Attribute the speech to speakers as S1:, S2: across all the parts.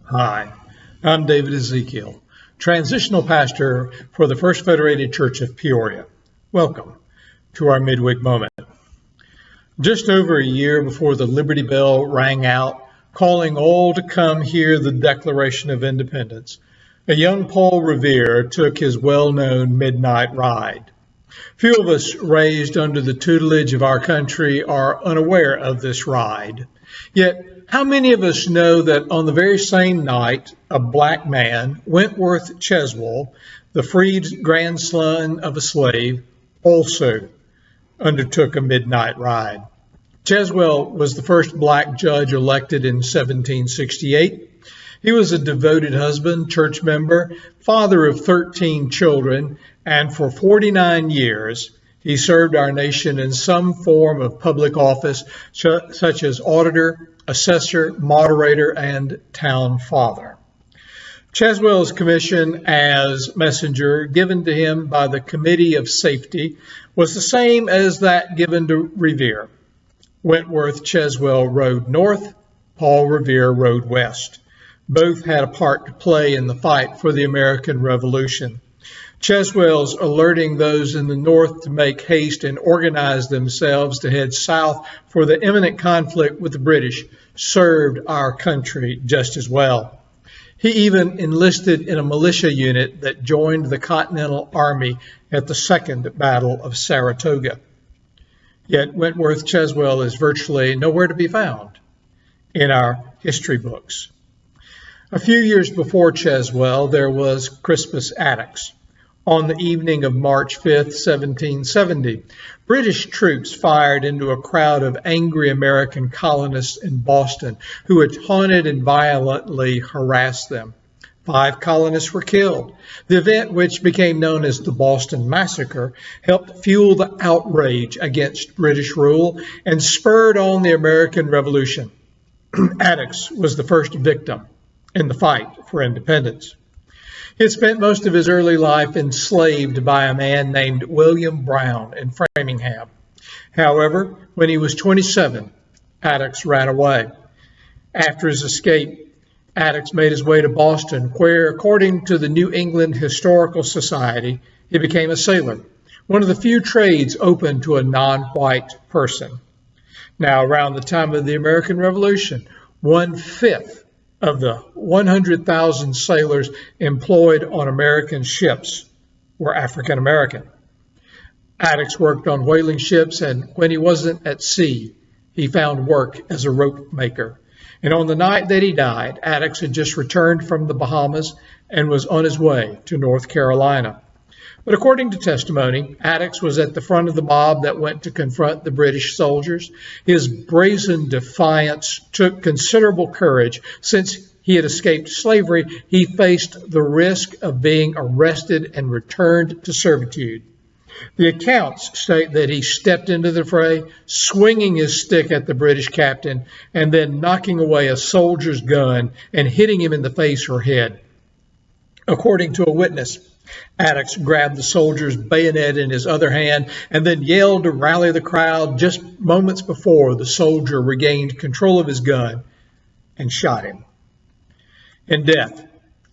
S1: Hi, I'm David Ezekiel, transitional pastor for the First Federated Church of Peoria. Welcome to our midweek moment. Just over a year before the Liberty Bell rang out, calling all to come hear the Declaration of Independence, a young Paul Revere took his well-known midnight ride. Few of us raised under the tutelage of our country are unaware of this ride. Yet, how many of us know that on the very same night, a black man, Wentworth Cheswell, the freed grandson of a slave, also undertook a midnight ride? Cheswell was the first black judge elected in 1768. He was a devoted husband, church member, father of 13 children, and for 49 years, he served our nation in some form of public office, such as auditor, assessor, moderator, and town father. Cheswell's commission as messenger given to him by the Committee of Safety was the same as that given to Revere. Wentworth Cheswell rode north, Paul Revere rode west. Both had a part to play in the fight for the American Revolution. Cheswell's alerting those in the North to make haste and organize themselves to head south for the imminent conflict with the British served our country just as well. He even enlisted in a militia unit that joined the Continental Army at the Second Battle of Saratoga. Yet Wentworth Cheswell is virtually nowhere to be found in our history books. A few years before Cheswell, there was Crispus Attucks. On the evening of March 5, 1770, British troops fired into a crowd of angry American colonists in Boston who had taunted and violently harassed them. 5 colonists were killed. The event, which became known as the Boston Massacre, helped fuel the outrage against British rule and spurred on the American Revolution. Attucks was the first victim in the fight for independence. He had spent most of his early life enslaved by a man named William Brown in Framingham. However, when he was 27, Attucks ran away. After his escape, Attucks made his way to Boston, where, according to the New England Historical Society, he became a sailor, one of the few trades open to a non-white person. Now, around the time of the American Revolution, 1/5 of the 100,000 sailors employed on American ships were African American. Attucks worked on whaling ships, and when he wasn't at sea, he found work as a rope maker. And on the night that he died, Attucks had just returned from the Bahamas and was on his way to North Carolina. But according to testimony, Attucks was at the front of the mob that went to confront the British soldiers. His brazen defiance took considerable courage. Since he had escaped slavery, he faced the risk of being arrested and returned to servitude. The accounts state that he stepped into the fray, swinging his stick at the British captain, and then knocking away a soldier's gun and hitting him in the face or head. According to a witness, Attucks grabbed the soldier's bayonet in his other hand and then yelled to rally the crowd just moments before the soldier regained control of his gun and shot him. In death,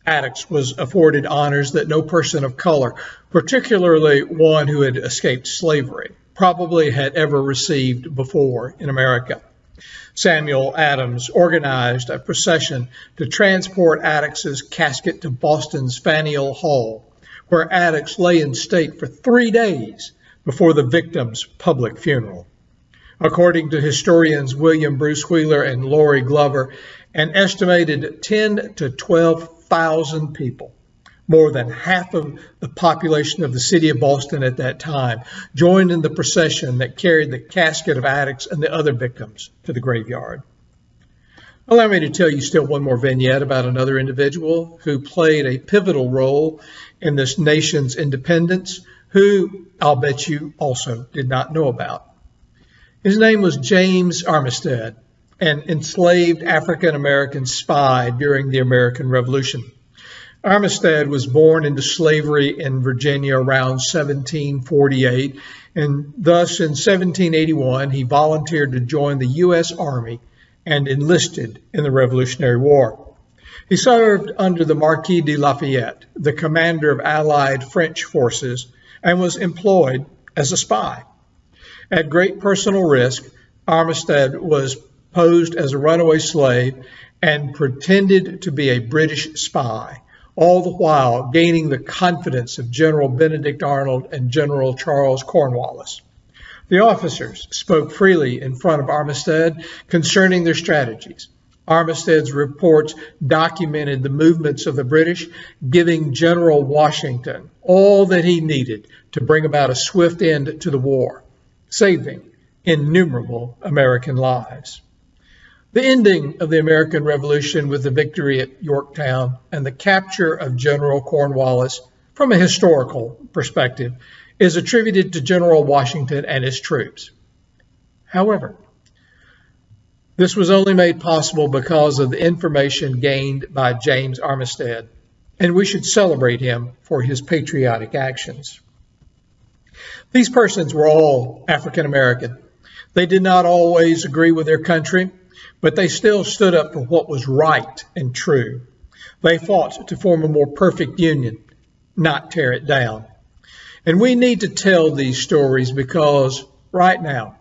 S1: Attucks was afforded honors that no person of color, particularly one who had escaped slavery, probably had ever received before in America. Samuel Adams organized a procession to transport Attucks's casket to Boston's Faneuil Hall, where Attucks lay in state for 3 days before the victim's public funeral. According to historians William Bruce Wheeler and Lori Glover, an estimated 10 to 12,000 people, more than half of the population of the city of Boston at that time, joined in the procession that carried the casket of Attucks and the other victims to the graveyard. Allow me to tell you still one more vignette about another individual who played a pivotal role in this nation's independence, who I'll bet you also did not know about. His name was James Armistead, an enslaved African-American spy during the American Revolution. Armistead was born into slavery in Virginia around 1748, and thus in 1781 he volunteered to join the U.S. Army and enlisted in the Revolutionary War. He served under the Marquis de Lafayette, the commander of Allied French forces, and was employed as a spy. At great personal risk, Armistead was posed as a runaway slave and pretended to be a British spy, all the while gaining the confidence of General Benedict Arnold and General Charles Cornwallis. The officers spoke freely in front of Armistead concerning their strategies. Armistead's reports documented the movements of the British, giving General Washington all that he needed to bring about a swift end to the war, saving innumerable American lives. The ending of the American Revolution with the victory at Yorktown and the capture of General Cornwallis, from a historical perspective, is attributed to General Washington and his troops. However, this was only made possible because of the information gained by James Armistead, and we should celebrate him for his patriotic actions. These persons were all African American. They did not always agree with their country, but they still stood up for what was right and true. They fought to form a more perfect union, not tear it down. And we need to tell these stories because right now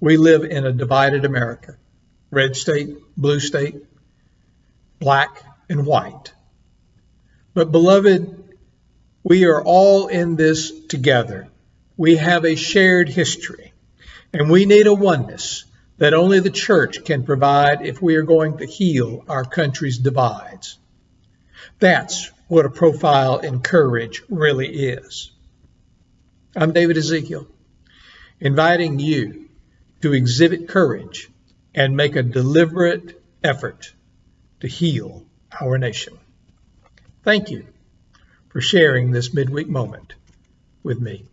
S1: we live in a divided America. Red state, blue state, black and white. But beloved, we are all in this together. We have a shared history, and we need a oneness that only the church can provide if we are going to heal our country's divides. That's what a profile in courage really is. I'm David Ezekiel, inviting you to exhibit courage and make a deliberate effort to heal our nation. Thank you for sharing this midweek moment with me.